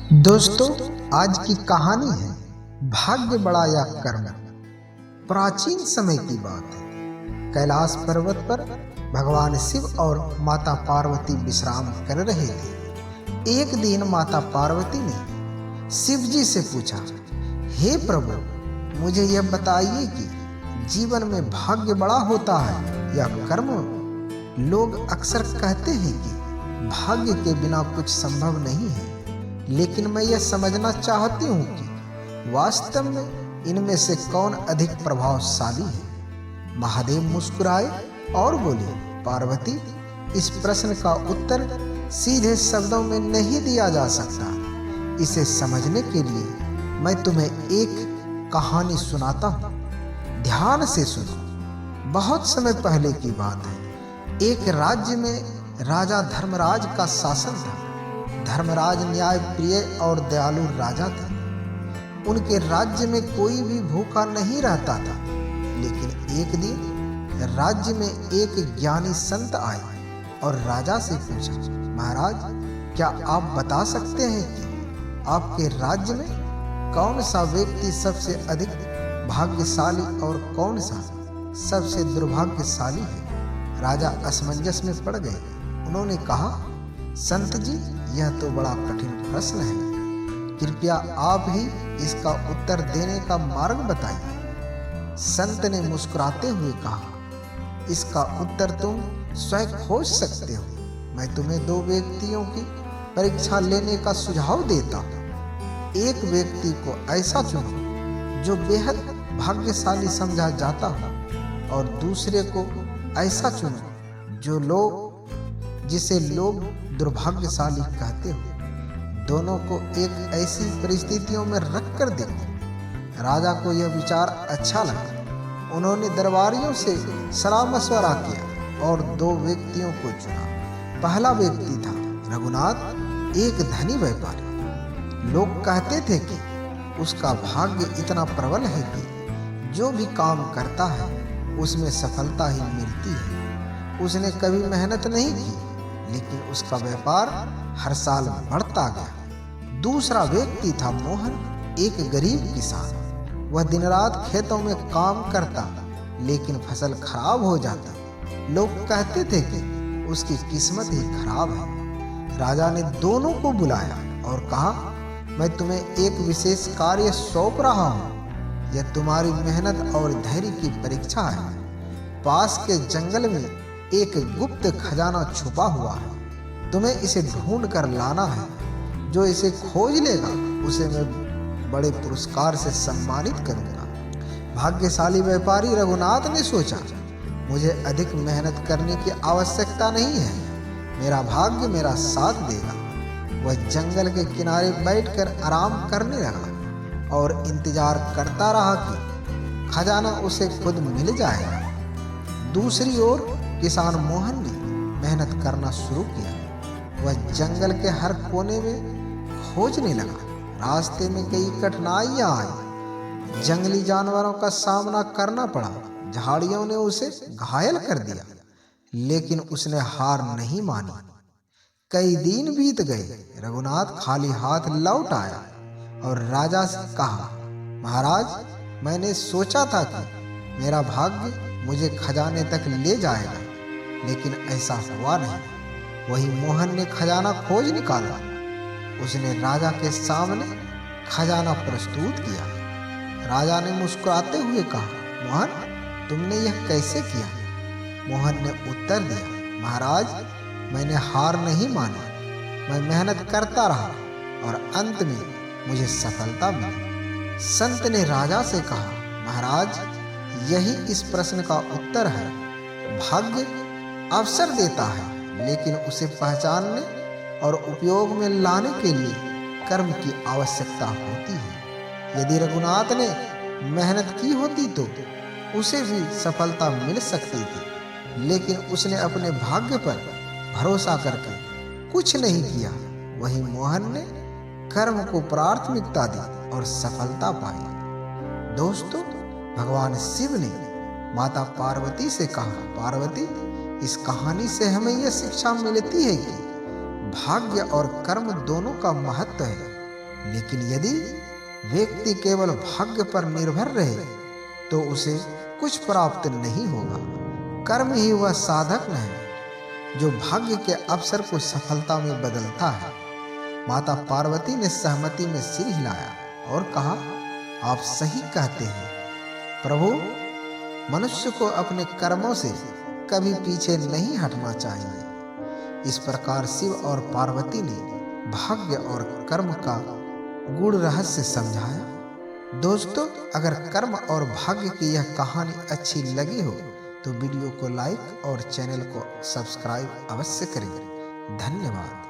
दोस्तों, आज की कहानी है भाग्य बड़ा या कर्म। प्राचीन समय की बात है। कैलाश पर्वत पर भगवान शिव और माता पार्वती विश्राम कर रहे थे। एक दिन माता पार्वती ने शिव जी से पूछा, हे प्रभु, मुझे यह बताइए कि जीवन में भाग्य बड़ा होता है या कर्म। लोग अक्सर कहते हैं कि भाग्य के बिना कुछ संभव नहीं है, लेकिन मैं यह समझना चाहती हूँ कि वास्तव में इनमें से कौन अधिक प्रभावशाली है। महादेव मुस्कुराए और बोले, पार्वती, इस प्रश्न का उत्तर सीधे शब्दों में नहीं दिया जा सकता। इसे समझने के लिए मैं तुम्हें एक कहानी सुनाता हूँ। ध्यान से सुनो। बहुत समय पहले की बात है। एक राज्य में राजा धर्मराज का शासन था। धर्मराज न्याय प्रिय और दयालु राजा थे। उनके राज्य में कोई भी भूखा नहीं रहता था। लेकिन एक दिन राज्य में एक ज्ञानी संत आए और राजा से पूछा, महाराज, क्या आप बता सकते हैं कि आपके राज्य में कौन सा व्यक्ति सबसे अधिक भाग्यशाली और कौन सा सबसे दुर्भाग्यशाली है। राजा असमंजस में पड़ गए। उन्होंने कहा, संत जी, यह तो बड़ा कठिन प्रश्न है। कृपया आप ही इसका उत्तर देने का मार्ग बताइए। संत ने मुस्कुराते हुए कहा, इसका उत्तर तुम स्वयं खोज सकते हो। मैं तुम्हें दो व्यक्तियों की परीक्षा लेने का सुझाव देता हूँ। एक व्यक्ति को ऐसा चुनो जो बेहद भाग्यशाली समझा जाता हो, और दूसरे को ऐसा चुनो जिसे लोग दुर्भाग्यशाली कहते हो। दोनों को एक ऐसी परिस्थितियों में रख कर देखो। राजा को यह विचार अच्छा लगा। उन्होंने दरबारियों से सलाह मशवरा किया और दो व्यक्तियों को चुना। पहला व्यक्ति था रघुनाथ, एक धनी व्यापारी। लोग कहते थे कि उसका भाग्य इतना प्रबल है कि जो भी काम करता है उसमें सफलता ही मिलती है। उसने कभी मेहनत नहीं की, लेकिन उसका व्यापार हर साल बढ़ता गया। दूसरा व्यक्ति था मोहन, एक गरीब किसान। वह दिन रात खेतों में काम करता, लेकिन फसल खराब हो जाती। लोग कहते थे कि उसकी किस्मत ही खराब है। राजा ने दोनों को बुलाया और कहा, मैं तुम्हें एक विशेष कार्य सौंप रहा हूँ। यह तुम्हारी मेहनत और धैर्य की परीक्षा है। पास के जंगल में एक गुप्त खजाना छुपा हुआ है। तुम्हें इसे ढूंढ कर लाना है। जो इसे खोज लेगा उसे मैं बड़े पुरस्कार से सम्मानित करूंगा। भाग्यशाली व्यापारी रघुनाथ ने सोचा, मुझे अधिक मेहनत करने की आवश्यकता नहीं है। मेरा भाग्य मेरा साथ देगा। वह जंगल के किनारे बैठकर आराम करने लगा और इंतजार करता रहा कि खजाना उसे खुद मिल जाएगा। दूसरी ओर किसान मोहन ने मेहनत करना शुरू किया। वह जंगल के हर कोने में खोजने लगा। रास्ते में कई कठिनाइयां आई। जंगली जानवरों का सामना करना पड़ा। झाड़ियों ने उसे घायल कर दिया, लेकिन उसने हार नहीं मानी। कई दिन बीत गए। रघुनाथ खाली हाथ लौट आया और राजा से कहा, महाराज, मैंने सोचा था कि मेरा भाग्य मुझे खजाने तक ले जाएगा, लेकिन ऐसा हुआ नहीं। वही मोहन ने खजाना खोज निकाला। उसने राजा के सामने खजाना प्रस्तुत किया। राजा ने मुस्कुराते हुए कहा, मोहन, तुमने यह कैसे किया। मोहन ने उत्तर दिया, महाराज, मैंने हार नहीं मानी। मैं मेहनत करता रहा और अंत में मुझे सफलता मिली। संत ने राजा से कहा, महाराज, यही इस प्रश्न का उत्तर है। भाग्य अवसर देता है, लेकिन उसे पहचानने और उपयोग में लाने के लिए कर्म की आवश्यकता होती है। यदि रघुनाथ ने मेहनत की होती तो उसे भी सफलता मिल सकती थी, लेकिन उसने अपने भाग्य पर भरोसा करके कुछ नहीं किया। वही मोहन ने कर्म को प्राथमिकता दी और सफलता पाई। दोस्तों, भगवान शिव ने माता पार्वती से कहा, पार्वती, इस कहानी से हमें यह शिक्षा मिलती है कि भाग्य और कर्म दोनों का महत्व है। लेकिन यदि व्यक्ति केवल भाग्य पर निर्भर रहे तो उसे कुछ प्राप्त नहीं होगा। कर्म ही वह साधक है जो भाग्य के अवसर को सफलता में बदलता है। माता पार्वती ने सहमति में सिर हिलाया और कहा, आप सही कहते हैं प्रभु, मनुष्य को अपने कर्मों से कभी पीछे नहीं हटना चाहिए। इस प्रकार शिव और पार्वती ने भाग्य और कर्म का गूढ़ रहस्य समझाया। दोस्तों, अगर कर्म और भाग्य की यह कहानी अच्छी लगी हो तो वीडियो को लाइक और चैनल को सब्सक्राइब अवश्य करें। धन्यवाद।